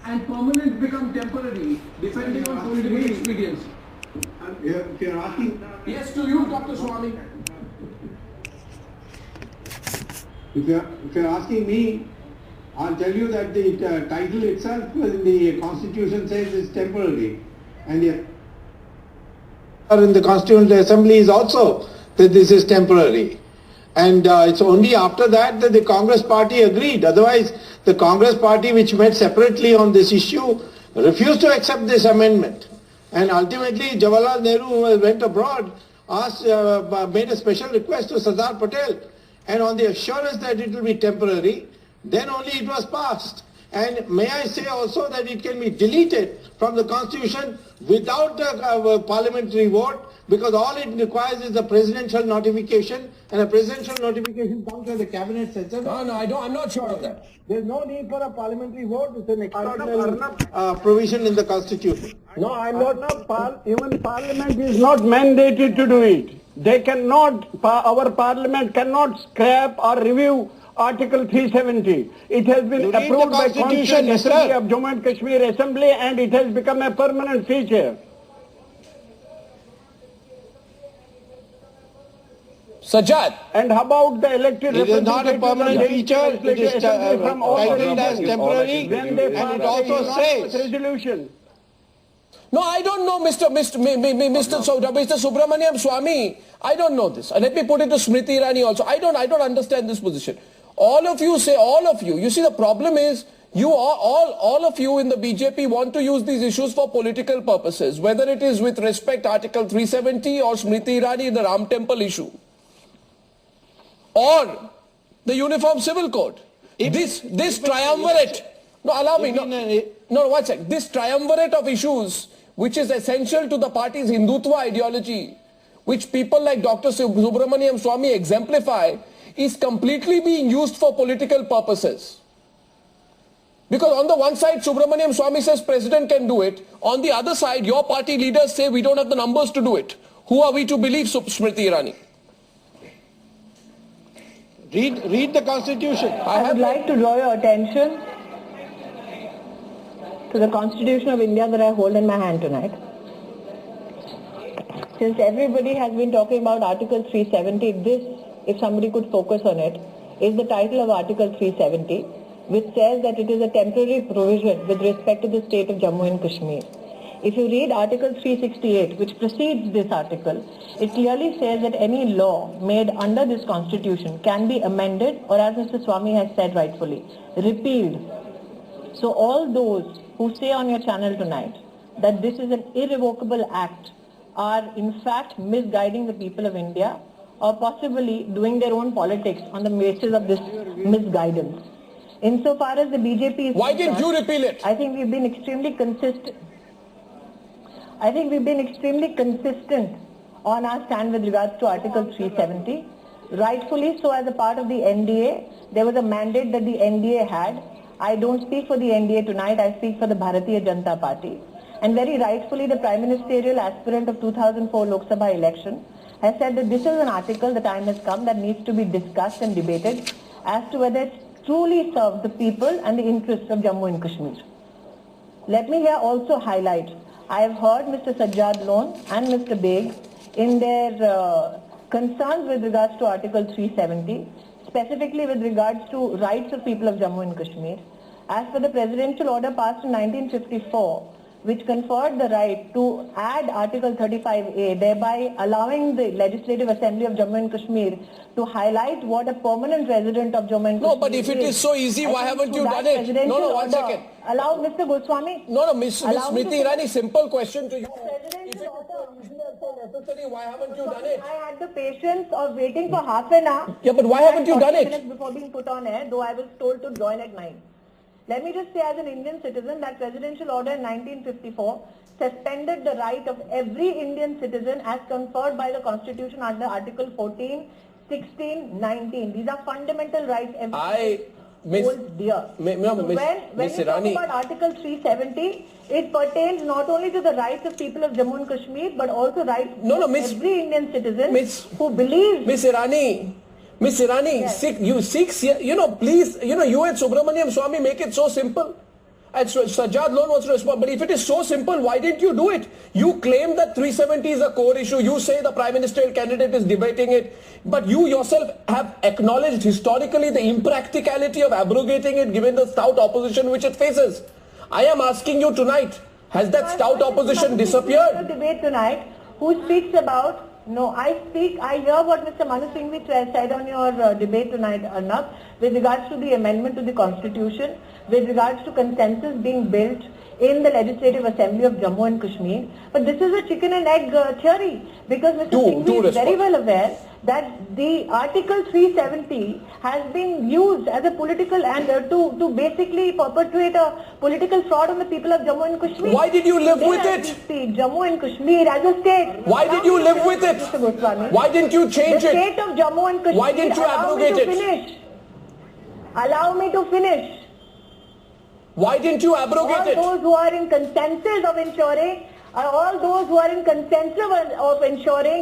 and permanent become temporary, depending on political expediency. If you're asking, Yes, to you, Dr. Swami. if you're asking me, I'll tell you that the title itself in the Constitution says it's temporary, and yet in the Constituent Assembly is also that this is temporary. And it's only after that that the Congress party agreed. Otherwise, the Congress party, which met separately on this issue, refused to accept this amendment. And ultimately, Jawaharlal Nehru, who went abroad, made a special request to Sardar Patel. And on the assurance that it will be temporary, then only it was passed. And may I say also that it can be deleted from the Constitution without a parliamentary vote, because all it requires is a presidential notification, and a presidential notification comes when the cabinet sets it. No, I'm not sure of that. There's no need for a parliamentary vote. It's an extraordinary provision in the Constitution. No, I'm not. Even Parliament is not mandated to do it. They cannot. Our Parliament cannot scrap or review Article 370. It has been approved by Constitution Assembly of Jammu and Kashmir Assembly, and it has become a permanent feature. Sajjad. And how about the elected It is not a permanent feature. It is titled as temporary, when they and it also says resolution. No, I don't know, Mr. Subramaniam Swami. I don't know this. Let me put it to Smriti Irani also. I don't understand this position. All of you say, all of you. You see, the problem is, you are all of you in the BJP want to use these issues for political purposes, whether it is with respect to Article 370 or Smriti Irani, the Ram Temple issue, or the Uniform Civil Code. This triumvirate. No, allow me. No, one sec. This triumvirate of issues, which is essential to the party's Hindutva ideology, which people like Dr. Subramaniam Swami exemplify, is completely being used for political purposes. Because on the one side, Subramaniam Swami says president can do it. On the other side, your party leaders say we don't have the numbers to do it. Who are we to believe, Smriti Irani? read the Constitution. I would like to draw your attention to the Constitution of India that I hold in my hand tonight. Since everybody has been talking about Article 370, this, if somebody could focus on it, is the title of Article 370, which says that it is a temporary provision with respect to the state of Jammu and Kashmir. If you read Article 368, which precedes this article, it clearly says that any law made under this constitution can be amended, or as Mr. Swami has said rightfully, repealed. So all those who say on your channel tonight that this is an irrevocable act are in fact misguiding the people of India, or possibly doing their own politics on the basis of this misguidance. Insofar as the BJP is Why didn't you repeal it? I think we've been extremely consistent. On our stand with regards to Article 370. Rightfully so, as a part of the NDA, there was a mandate that the NDA had. I don't speak for the NDA tonight, I speak for the Bharatiya Janata Party. And very rightfully, the Prime Ministerial aspirant of 2004 Lok Sabha election has said that this is an article, the time has come, that needs to be discussed and debated as to whether it truly serves the people and the interests of Jammu and Kashmir. Let me here also highlight, I have heard Mr. Sajjad Lone and Mr. Beg in their concerns with regards to Article 370, specifically with regards to rights of people of Jammu and Kashmir. As per the presidential order passed in 1954, which conferred the right to add Article 35A, thereby allowing the Legislative Assembly of Jammu and Kashmir to highlight what a permanent resident of Jammu and Kashmir No, but if it is so easy, why haven't you done it? No, one second. Allow Mr. Goswami. No, Ms. Smriti Irani, simple question to you. If it is so easy and so necessary, why haven't you done it? I had the patience of waiting for half an hour. Yeah, but why haven't you done it? 40 minutes before being put on air, though I was told to join at 9. Let me just say, as an Indian citizen, that presidential order in 1954 suspended the right of every Indian citizen as conferred by the Constitution under Article 14, 16, 19. These are fundamental rights every holds dear. When you talk about Article 370, it pertains not only to the rights of people of Jammu and Kashmir, but also rights of every Indian citizen who believes. Miss Irani, yes. Yes. Please, you and Subramaniam Swami make it so simple. And so Sajjad Lone wants to respond. But if it is so simple, why didn't you do it? You claim that 370 is a core issue. You say the Prime Ministerial candidate is debating it. But you yourself have acknowledged historically the impracticality of abrogating it given the stout opposition which it faces. I am asking you tonight, has that stout opposition disappeared? Debate tonight, who speaks about, no, I hear what Mr. Manu Singhvi said on your debate tonight, Arnab, with regards to the amendment to the Constitution, with regards to consensus being built in the Legislative Assembly of Jammu and Kashmir. But this is a chicken and egg theory, because Mr. Singhvi is very well aware that the Article 370 has been used as a political and to basically perpetuate a political fraud on the people of Jammu and Kashmir. Why did you live with it? Jammu and Kashmir as a state. Why did you live with it? Mr. Goswami. Why didn't you change the it? The state of Jammu and Kashmir. Why didn't you abrogate it? Allow me to finish. Why didn't you abrogate it? All those who are in consensus of ensuring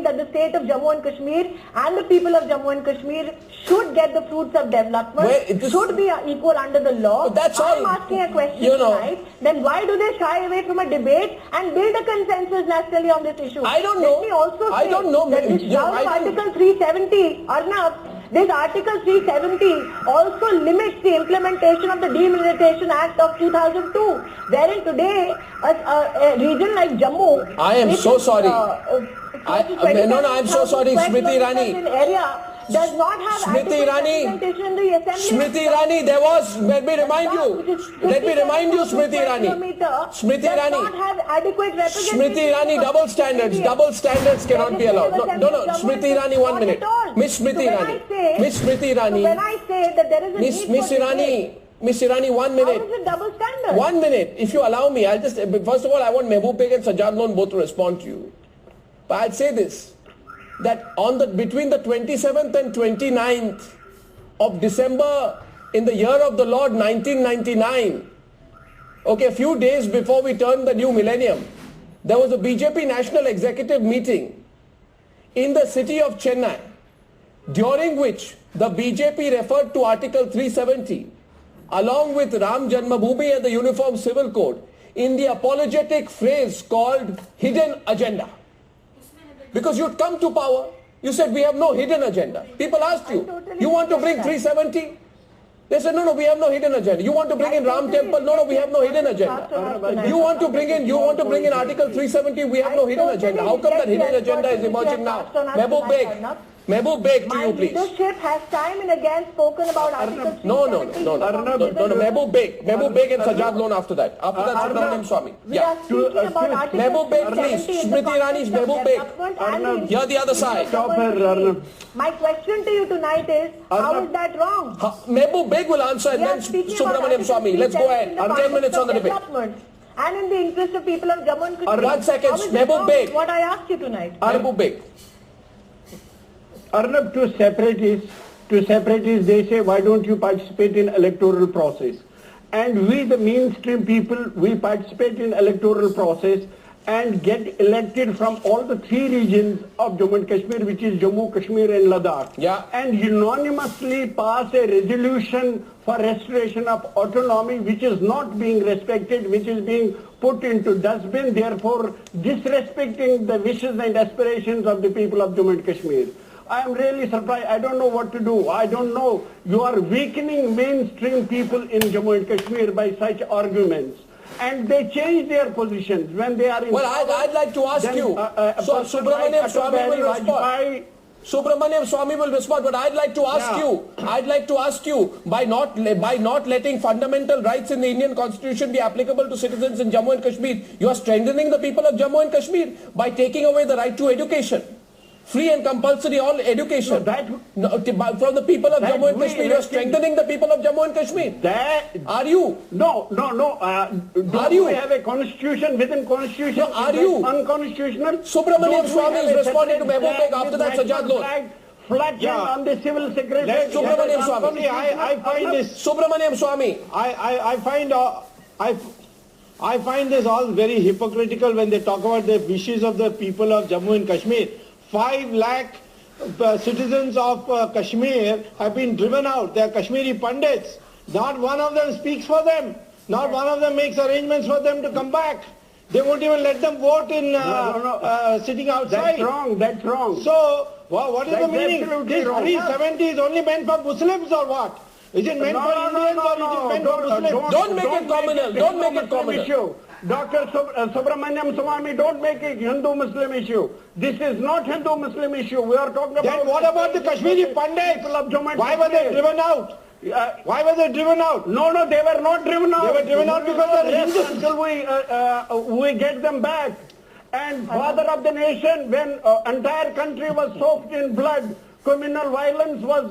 that the state of Jammu and Kashmir and the people of Jammu and Kashmir should get the fruits of development, should be equal under the law. That's all. I'm asking a question tonight. Then why do they shy away from a debate and build a consensus nationally on this issue? I don't know. Let me also say that this Article 370, Arnab, this Article 370 also limits the implementation of the Demilitarization Act of 2002, wherein today a region like Jammu... I am so sorry. I'm so sorry, Smriti Irani. Area does not have Smriti Irani. representation in the assembly. Smriti Irani, there was, let me remind you, Smriti Irani. Smriti Irani. Irani. Does not have adequate representation. Smriti Irani, double standards cannot be allowed. No, Smriti Irani, 1 minute. Miss Smriti Irani. Miss Smriti Irani. When I say that there is a Miss Irani. Miss Irani, 1 minute. How is it double standard? 1 minute. If you allow me, I'll just, first of all, I want Mehboob Beg and Sajjad Lone both to respond to you. But I'll say this, that between the 27th and 29th of December in the year of the Lord 1999, okay, a few days before we turned the new millennium, there was a BJP National Executive meeting in the city of Chennai, during which the BJP referred to Article 370 along with Ram Janmabhoomi and the Uniform Civil Code in the apologetic phrase called hidden agenda. Because you'd come to power, you said we have no hidden agenda. People asked you, you want to bring 370? They said, no, we have no hidden agenda. You want to bring in Ram Temple? No, we have no hidden agenda. You want to bring in Article 370? We have no hidden agenda. How come that hidden agenda is emerging now? Mehboob Beg to you, please. My leadership has time and again spoken about Article 370. No, Mehboob Beg and Sajjad Lone after that. After that, Subramaniam Swami. We are speaking about Article Mehboob Beg, please. Smriti Irani's Mehboob Beg. You're the other side. Stop her, Arnab. My question to you tonight is, how is that wrong? Mehboob Beg will answer and then Subramaniam Swami. Let's go ahead. 10 minutes on the debate. And in the interest of people of Jammu and Kashmir. 1 second, Mehboob Beg. What I asked you tonight. Mehboob Beg. Arnab, to separatists, they say, why don't you participate in electoral process? And we, the mainstream people, we participate in electoral process and get elected from all the 3 regions of Jammu and Kashmir, which is Jammu, Kashmir and Ladakh. Yeah. And unanimously pass a resolution for restoration of autonomy, which is not being respected, which is being put into dustbin, therefore disrespecting the wishes and aspirations of the people of Jammu and Kashmir. I am really surprised. I don't know what to do. I don't know. You are weakening mainstream people in Jammu and Kashmir by such arguments. And they change their positions when they are in Well, I'd like to ask you. So Subramaniam Swami will respond. Subramaniam Swami will respond, but I'd like to ask you, by not letting fundamental rights in the Indian Constitution be applicable to citizens in Jammu and Kashmir, you are strengthening the people of Jammu and Kashmir by taking away the right to education. Free and compulsory all education. From the people of Jammu and Kashmir, you are strengthening the people of Jammu and Kashmir. Are you? No. Do you have a constitution within constitution? No, are you? Unconstitutional? Subramaniam Swami is responding to Mehboob Beg. After that, Sajjad Lone. Flat on the civil secretary. Subramaniam Swami. I find this. Subramaniam Swami. I find this all very hypocritical when they talk about the wishes of the people of Jammu and Kashmir. 5 lakh citizens of Kashmir have been driven out. They are Kashmiri Pandits. Not one of them speaks for them. Not one of them makes arrangements for them to come back. They won't even let them vote in sitting outside. That's wrong. That's wrong. So, what is the That's meaning? absolutely This wrong. 370 is only meant for Muslims or what? Is it meant for Indians or is it meant for Muslims? Don't make it communal. Don't make it communal. Issue. Dr. Subramaniam Swamy, don't make it Hindu-Muslim issue. This is not Hindu-Muslim issue. We are talking about... Then what about the Kashmiri Pandits? People of Jammu and Why were they Kashmir. driven out? Why were they driven out? No, they were not driven out. They were driven out because of Yes, until we get them back. And father of the nation, when entire country was soaked in blood, communal violence was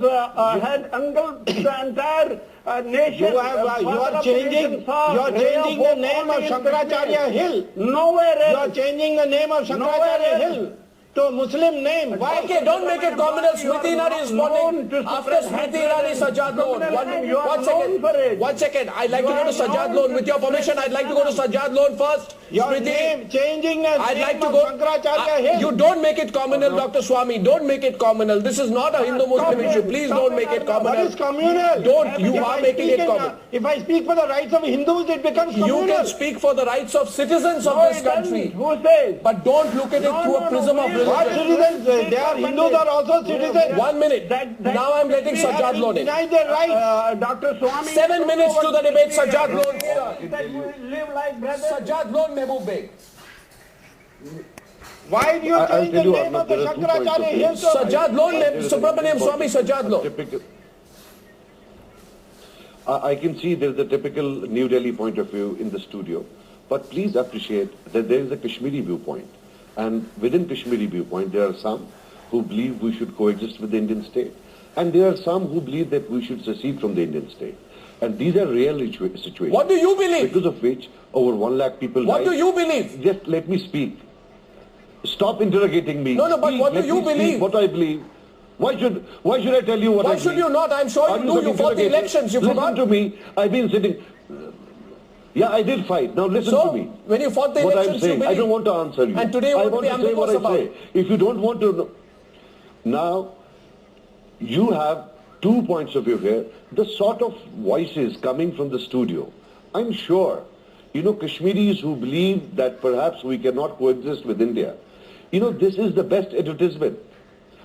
had engulfed the entire nation. You are changing the name of Shankaracharya Hill. Nowhere else. You are changing the name of Shankaracharya Hill to a Muslim name. Why? Okay, don't make it communal. Smriti Irani is responding. After Smriti Irani, Sajjad Lone. One second. I'd like to go to Sajjad Lone. With your permission, I'd like to go to Sajjad Lone first. Your Smriti, name, changing the I'd like name to of go. Shankaracharya Hill. You don't make it communal, Dr. Swamy. Don't make it communal. This is not a Hindu-Muslim issue. Please don't make it communal. What is communal? Don't. You If are I making speak it communal. If I speak for the rights of Hindus, it becomes communal. You can speak for the rights of citizens of this country. Who says? But don't look at it through a prism of What religion. citizens? They are Hindus are also citizens. 1 minute. Now I'm letting Sajjad Lone in. Deny their rights. Dr. Swamy... 7 minutes to the debate. Sajjad Lone. That we live like brothers. Sajjad Lone Mehboob Beg. Why do you I'll change the tell you, name of the there are 2 points of Shankaracharya view. Hill? Sajjad Lone, Subramaniam Swamy, Sajjad Lone. Typical. I can see there is a typical New Delhi point of view in the studio, but please appreciate that there is a Kashmiri viewpoint, and within Kashmiri viewpoint there are some who believe we should coexist with the Indian state, and there are some who believe that we should secede from the Indian state. And these are real situations. What do you believe? Because of which over 1 lakh people What died. do you believe? Just let me speak. Stop interrogating me. No, but Speak. what do Let you me speak believe? What I believe. Why should I tell you what I Why believe? should you not? I'm sure Are you do. some You fought the interrogator? elections. You Listen forgot. to me. I've been sitting. Yeah, I did fight. Now listen So, to me. when you fought the what elections, I'm you saying, I believe. don't want to answer you. And today you I want to want be to say what I ambiguous say. about. If you don't want to know. Now, you have 2 points of view here. The sort of voices coming from the studio. I'm sure, Kashmiris who believe that perhaps we cannot coexist with India. This is the best advertisement.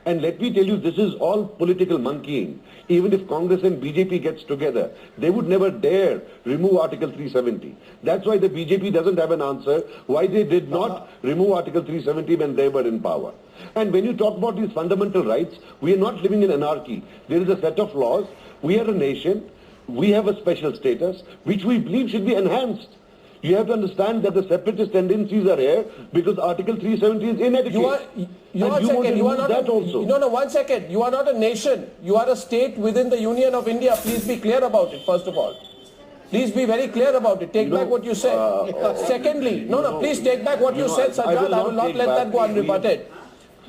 And let me tell you, this is all political monkeying. Even if Congress and BJP gets together, they would never dare remove Article 370. That's why the BJP doesn't have an answer why they did not remove Article 370 when they were in power. And when you talk about these fundamental rights, we are not living in anarchy. There is a set of laws. We are a nation. We have a special status, which we believe should be enhanced. You have to understand that the separatist tendencies are here because Article 370 is inadequate. One second. You are not a nation. You are a state within the Union of India. Please be clear about it, first of all. Please be very clear about it. Take back what you said. Secondly, please take back what you said, Sajjad. I will not let that go unrebutted.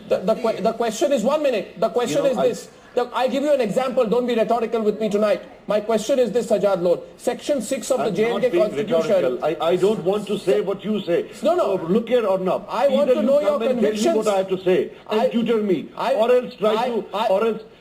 The question is 1 minute. The question is this. I give you an example. Don't be rhetorical with me tonight. My question is this, Sajjad Lone. Section 6 of the J&K Constitution. I don't want to say what you say. No. Look here, Arnab. I want to know your convictions. Tell me what I have to say and tutor me. Or else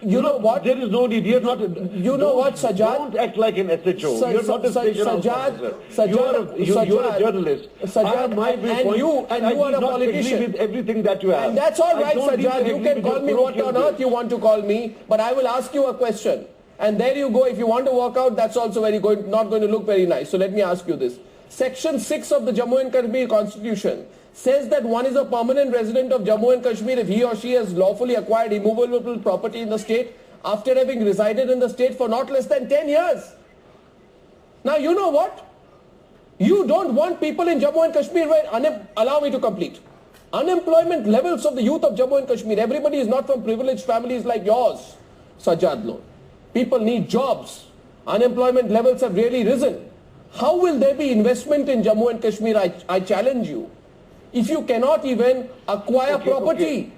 you know what? There is no need. You're not. You know what, Sajjad? Don't act like an SHO. You're not a station officer. You're a journalist. I have my viewpoint, and you are a politician. Agree with everything that you have. And that's all right, Sajjad. You can call me what on earth you want to call me, but I will ask you a question. And there you go. If you want to walk out, that's also not going to look very nice. So let me ask you this. Section 6 of the Jammu and Kashmir Constitution says that one is a permanent resident of Jammu and Kashmir if he or she has lawfully acquired immovable property in the state after having resided in the state for not less than 10 years. Now, you know what? You don't want people in Jammu and Kashmir where, allow me to complete. Unemployment levels of the youth of Jammu and Kashmir, everybody is not from privileged families like yours, Sajjad Lone. People need jobs. Unemployment levels have really risen. How will there be investment in Jammu and Kashmir? I challenge you. If you cannot even acquire property,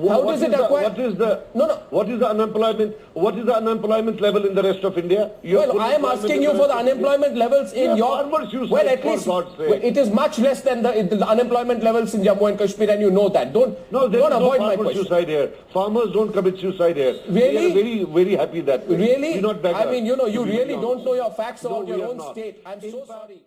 How does it acquire? What is the No. What is the unemployment? What is the unemployment level in the rest of India? Well, I am asking you for the unemployment levels in your. Farmers, you Well, said, at for least God's sake. well, it is much less than the unemployment levels in Jammu and Kashmir, and you know that. Don't avoid my question. Suicide here. Farmers don't commit suicide here. Really? We are very happy that way. Really? We're not beggars. I mean, you To be really honest. don't know your facts No, about we your are own not. state. I'm so sorry.